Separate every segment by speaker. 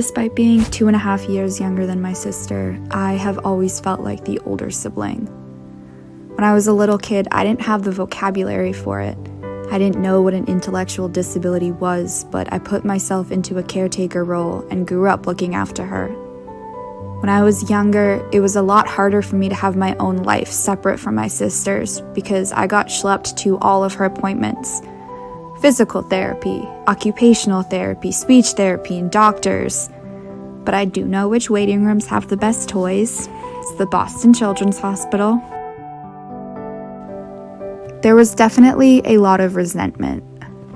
Speaker 1: Despite being 2.5 years younger than my sister, I have always felt like the older sibling. When I was a little kid, I didn't have the vocabulary for it. I didn't know what an intellectual disability was, but I put myself into a caretaker role and grew up looking after her. When I was younger, it was a lot harder for me to have my own life separate from my sister's because I got schlepped to all of her appointments. Physical therapy, occupational therapy, speech therapy, and doctors. But I do know which waiting rooms have the best toys. It's the Boston Children's Hospital. There was definitely a lot of resentment.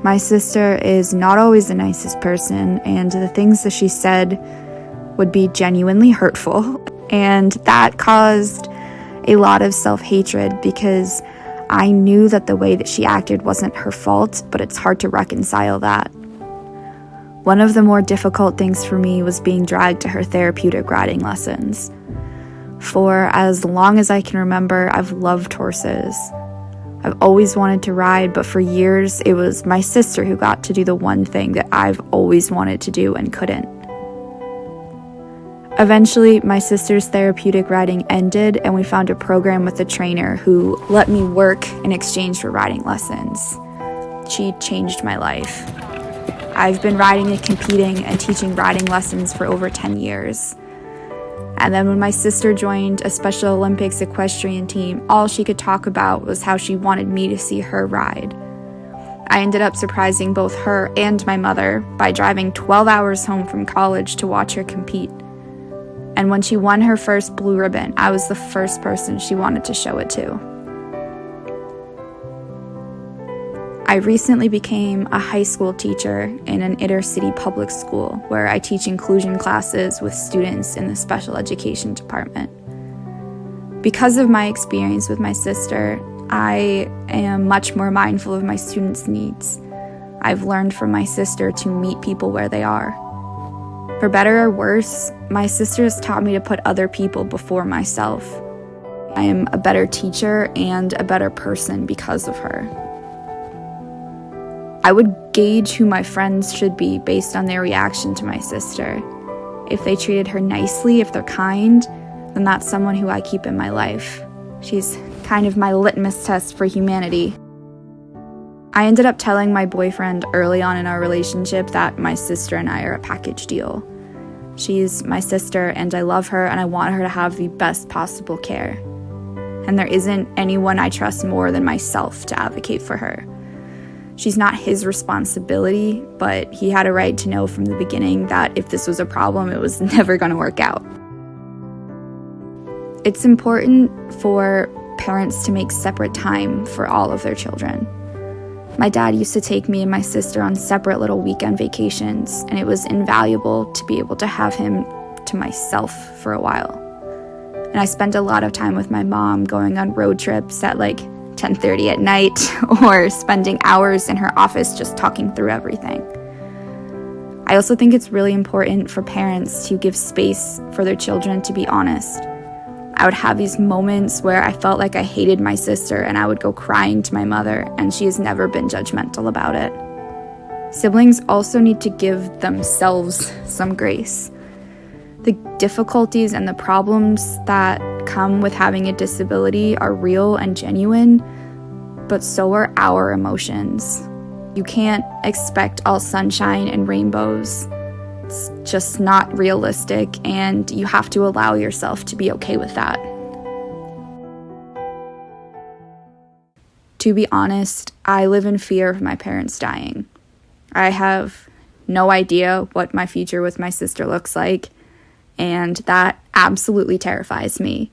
Speaker 1: My sister is not always the nicest person, and the things that she said would be genuinely hurtful. And that caused a lot of self-hatred because I knew that the way that she acted wasn't her fault, but it's hard to reconcile that. One of the more difficult things for me was being dragged to her therapeutic riding lessons. For as long as I can remember, I've loved horses. I've always wanted to ride, but for years it was my sister who got to do the one thing that I've always wanted to do and couldn't. Eventually, my sister's therapeutic riding ended, and we found a program with a trainer who let me work in exchange for riding lessons. She changed my life. I've been riding and competing and teaching riding lessons for over 10 years. And then when my sister joined a Special Olympics equestrian team, all she could talk about was how she wanted me to see her ride. I ended up surprising both her and my mother by driving 12 hours home from college to watch her compete. And when she won her first blue ribbon, I was the first person she wanted to show it to. I recently became a high school teacher in an inner-city public school where I teach inclusion classes with students in the special education department. Because of my experience with my sister, I am much more mindful of my students' needs. I've learned from my sister to meet people where they are. For better or worse, my sister has taught me to put other people before myself. I am a better teacher and a better person because of her. I would gauge who my friends should be based on their reaction to my sister. If they treated her nicely, if they're kind, then that's someone who I keep in my life. She's kind of my litmus test for humanity. I ended up telling my boyfriend early on in our relationship that my sister and I are a package deal. She's my sister and I love her and I want her to have the best possible care. And there isn't anyone I trust more than myself to advocate for her. She's not his responsibility, but he had a right to know from the beginning that if this was a problem, it was never going to work out. It's important for parents to make separate time for all of their children. My dad used to take me and my sister on separate little weekend vacations, and it was invaluable to be able to have him to myself for a while. And I spent a lot of time with my mom going on road trips at like 10:30 at night or spending hours in her office just talking through everything. I also think it's really important for parents to give space for their children to be honest. I would have these moments where I felt like I hated my sister and I would go crying to my mother, and she has never been judgmental about it. Siblings also need to give themselves some grace. The difficulties and the problems that come with having a disability are real and genuine, but so are our emotions. You can't expect all sunshine and rainbows. It's just not realistic, and you have to allow yourself to be okay with that. To be honest, I live in fear of my parents dying. I have no idea what my future with my sister looks like, and that absolutely terrifies me.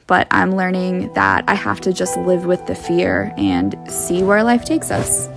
Speaker 1: But I'm learning that I have to just live with the fear and see where life takes us.